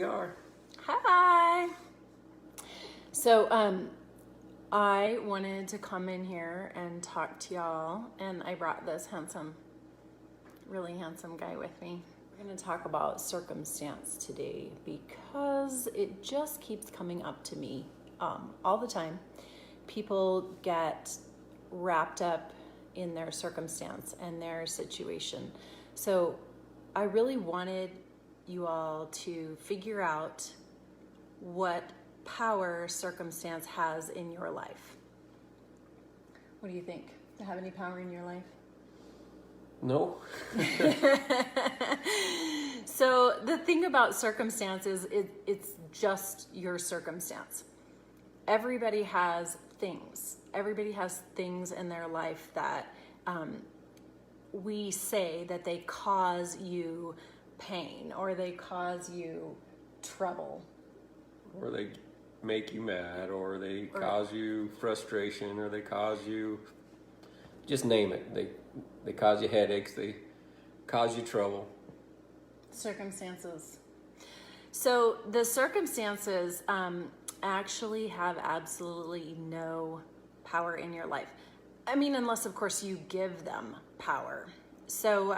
We are. Hi. So, I wanted to come in here and talk to y'all, and I brought this really handsome guy with me. We're going to talk about circumstance today because it just keeps coming up to me all the time. People get wrapped up in their circumstance and their situation. So, I really wanted you all to figure out what power circumstance has in your life. What do you think? Do you have any power in your life? No. So the thing about circumstance is it's just your circumstance. Everybody has things. Everybody has things in their life that we say that they cause you pain or they cause you trouble. Or they make you mad, or they cause you frustration, or they cause you, just name it. They cause you headaches, they cause you trouble. Circumstances. So the circumstances actually have absolutely no power in your life. I mean, unless of course you give them power. So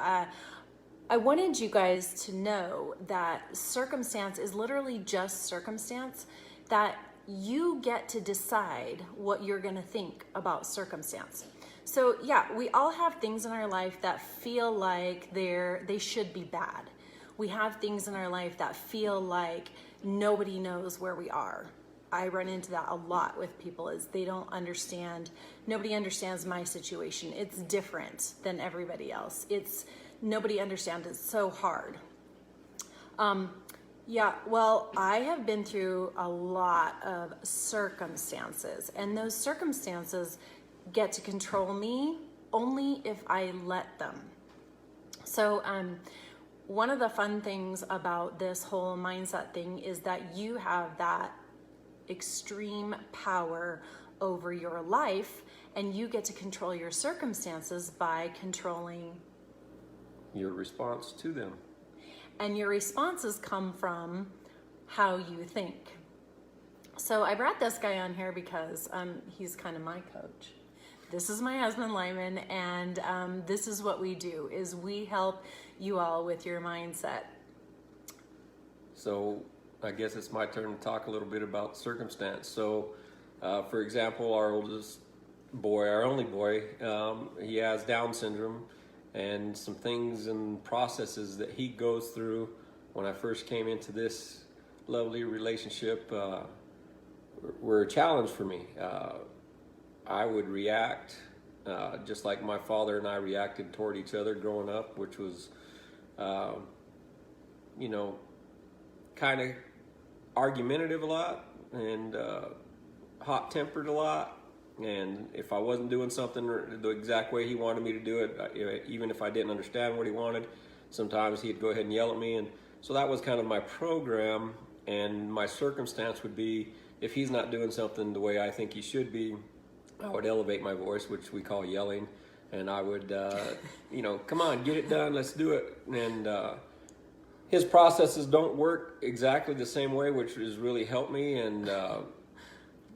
I wanted you guys to know that circumstance is literally just circumstance, that you get to decide what you're going to think about circumstance. So yeah, we all have things in our life that feel like they should be bad. We have things in our life that feel like nobody knows where we are. I run into that a lot with people, is they don't understand, nobody understands my situation. It's different than everybody else. Nobody understands. It's so hard. Yeah, well, I have been through a lot of circumstances, and those circumstances get to control me only if I let them. So, one of the fun things about this whole mindset thing is that you have that extreme power over your life, and you get to control your circumstances by controlling Your response to them. and your responses come from how you think. So I brought this guy on here because he's kind of my coach. This is my husband Lyman, and this is what we do, is we help you all with your mindset. So I guess it's my turn to talk a little bit about circumstance. So for example, our oldest boy, our only boy, he has Down syndrome, and some things and processes that he goes through when I first came into this lovely relationship were a challenge for me. I would react just like my father and I reacted toward each other growing up, which was, kind of argumentative a lot and hot-tempered a lot. And if I wasn't doing something the exact way he wanted me to do it, even if I didn't understand what he wanted, sometimes he'd go ahead and yell at me. And so that was kind of my program, and my circumstance would be, if he's not doing something the way I think he should be, I would elevate my voice, which we call yelling, and I would, come on, get it done, let's do it. And his processes don't work exactly the same way, which has really helped me, and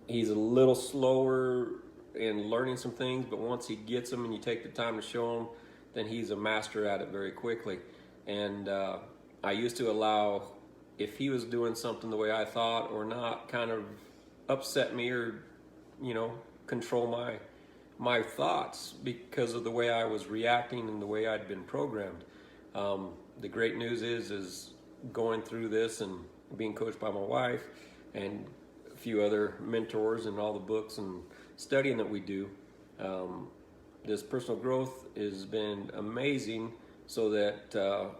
he's a little slower in learning some things, but once he gets them and you take the time to show him, then he's a master at it very quickly. And I used to allow, if he was doing something the way I thought or not, kind of upset me or, control my thoughts because of the way I was reacting and the way I'd been programmed. The great news is going through this and being coached by my wife and a few other mentors and all the books and studying that we do, this personal growth has been amazing, so that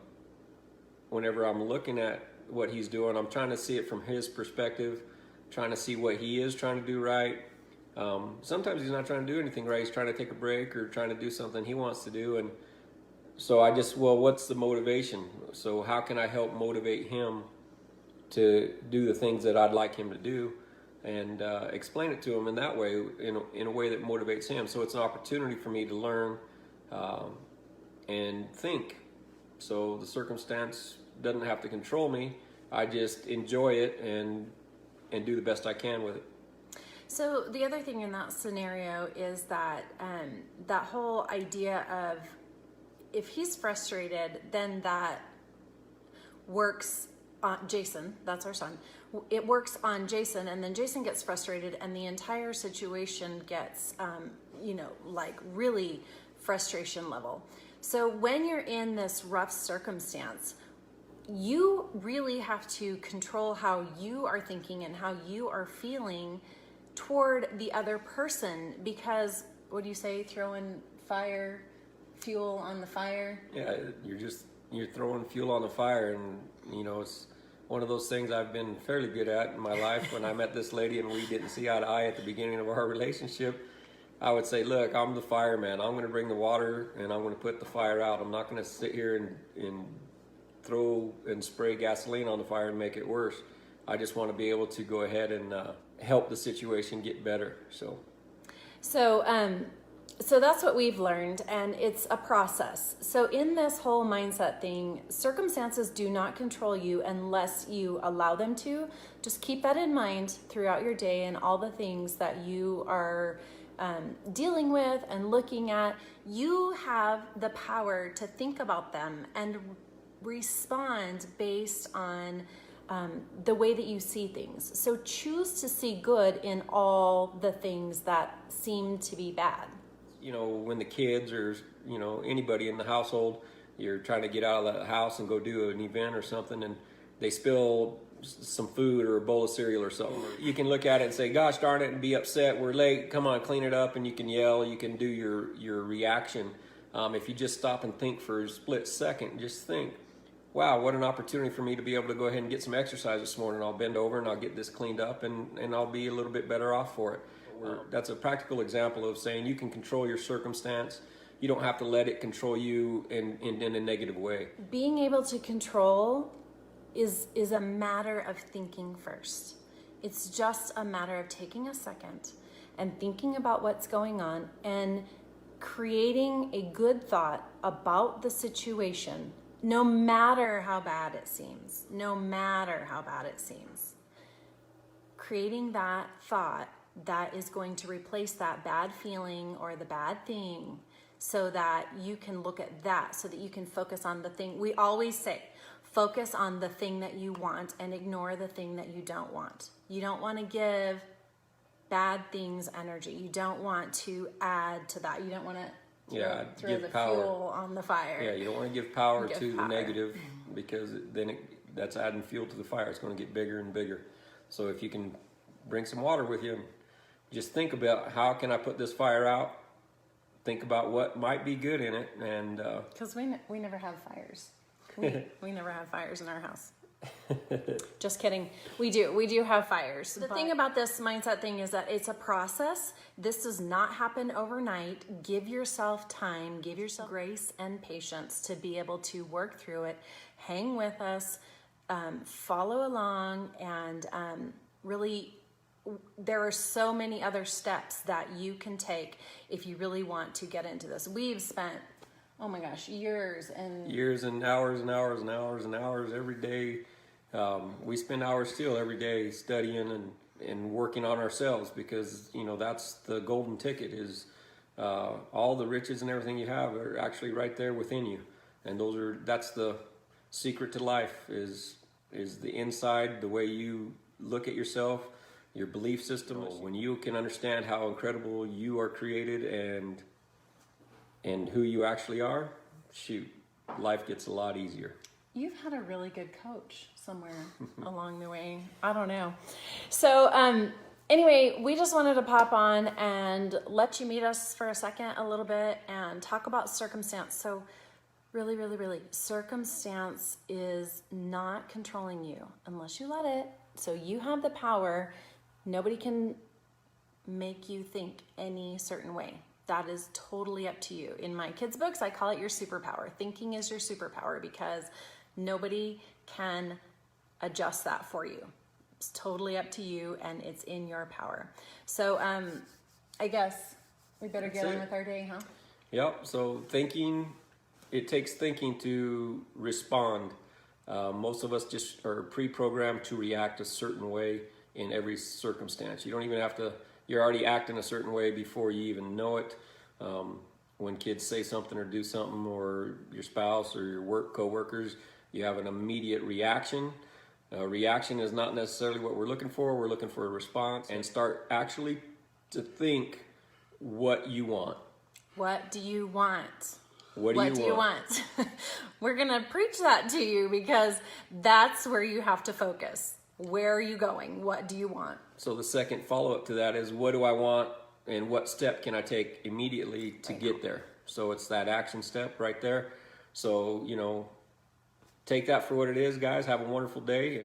whenever I'm looking at what he's doing, I'm trying to see it from his perspective, trying to see what he is trying to do right. Sometimes he's not trying to do anything right. He's trying to take a break or trying to do something he wants to do. And so what's the motivation? So how can I help motivate him to do the things that I'd like him to do, and explain it to him in that way, in a way that motivates him. So it's an opportunity for me to learn and think. So the circumstance doesn't have to control me. I just enjoy it and do the best I can with it. So the other thing in that scenario is that that whole idea of if he's frustrated, then that works on Jason, that's our son. It works on Jason, and then Jason gets frustrated, and the entire situation gets, like really frustration level. So when you're in this rough circumstance, you really have to control how you are thinking and how you are feeling toward the other person, because what do you say, throwing fuel on the fire? Yeah, you're throwing fuel on the fire, and it's one of those things I've been fairly good at in my life. When I met this lady and we didn't see eye to eye at the beginning of our relationship, I would say, look, I'm the fireman. I'm going to bring the water and I'm going to put the fire out. I'm not going to sit here and throw and spray gasoline on the fire and make it worse. I just want to be able to go ahead and help the situation get better. So that's what we've learned, and it's a process. So in this whole mindset thing, circumstances do not control you unless you allow them to. Just keep that in mind throughout your day and all the things that you are dealing with and looking at. You have the power to think about them and respond based on the way that you see things. So choose to see good in all the things that seem to be bad. When the kids or, anybody in the household, you're trying to get out of the house and go do an event or something, and they spill some food or a bowl of cereal or something. You can look at it and say, gosh darn it, and be upset. We're late. Come on, clean it up. And you can yell. You can do your reaction. If you just stop and think for a split second, just think, wow, what an opportunity for me to be able to go ahead and get some exercise this morning. I'll bend over and I'll get this cleaned up, and I'll be a little bit better off for it. That's a practical example of saying you can control your circumstance. You don't have to let it control you in a negative way. Being able to control is a matter of thinking first. It's just a matter of taking a second and thinking about what's going on and creating a good thought about the situation, no matter how bad it seems. No matter how bad it seems. Creating that thought that is going to replace that bad feeling or the bad thing, so that you can look at that, so that you can focus on the thing. We always say, focus on the thing that you want and ignore the thing that you don't want. You don't want to give bad things energy. You don't want to add to that. You don't want to throw the fuel on the fire. Yeah, you don't want to give power to the negative, because then that's adding fuel to the fire. It's going to get bigger and bigger. So if you can bring some water with you, just think about, how can I put this fire out? Think about what might be good in it, and because we never have fires. We never have fires in our house. Just kidding. We do have fires. The thing about this mindset thing is that it's a process. This does not happen overnight. Give yourself time, give yourself grace and patience to be able to work through it. Hang with us, follow along, and really, there are so many other steps that you can take if you really want to get into this. We've spent, oh my gosh, years and hours and hours and hours and hours every day. We spend hours still every day studying and working on ourselves, because that's the golden ticket, is all the riches and everything you have are actually right there within you. And that's the secret to life, is the inside, the way you look at yourself, your belief system. When you can understand how incredible you are created and who you actually are, shoot, life gets a lot easier. You've had a really good coach somewhere along the way. I don't know. So anyway, we just wanted to pop on and let you meet us for a second a little bit and talk about circumstance. So really, really, really, circumstance is not controlling you unless you let it. So you have the power. Nobody can make you think any certain way. That is totally up to you. In my kids' books, I call it your superpower. Thinking is your superpower, because nobody can adjust that for you. It's totally up to you, and it's in your power. So I guess we better get on with our day, huh? Yep. So thinking, it takes thinking to respond. Most of us just are pre-programmed to react a certain way in every circumstance. You don't even have to, you're already acting a certain way before you even know it. When kids say something or do something, or your spouse or your work co-workers, you have an immediate reaction. Reaction is not necessarily what we're looking for. We're looking for a response, and start actually to think what you want. What do you want? What do you want? We're going to preach that to you, because that's where you have to focus. Where are you going? What do you want? So the second follow-up to that is, what do I want, and what step can I take immediately to get there? So it's that action step right there. So, take that for what it is, guys. Have a wonderful day.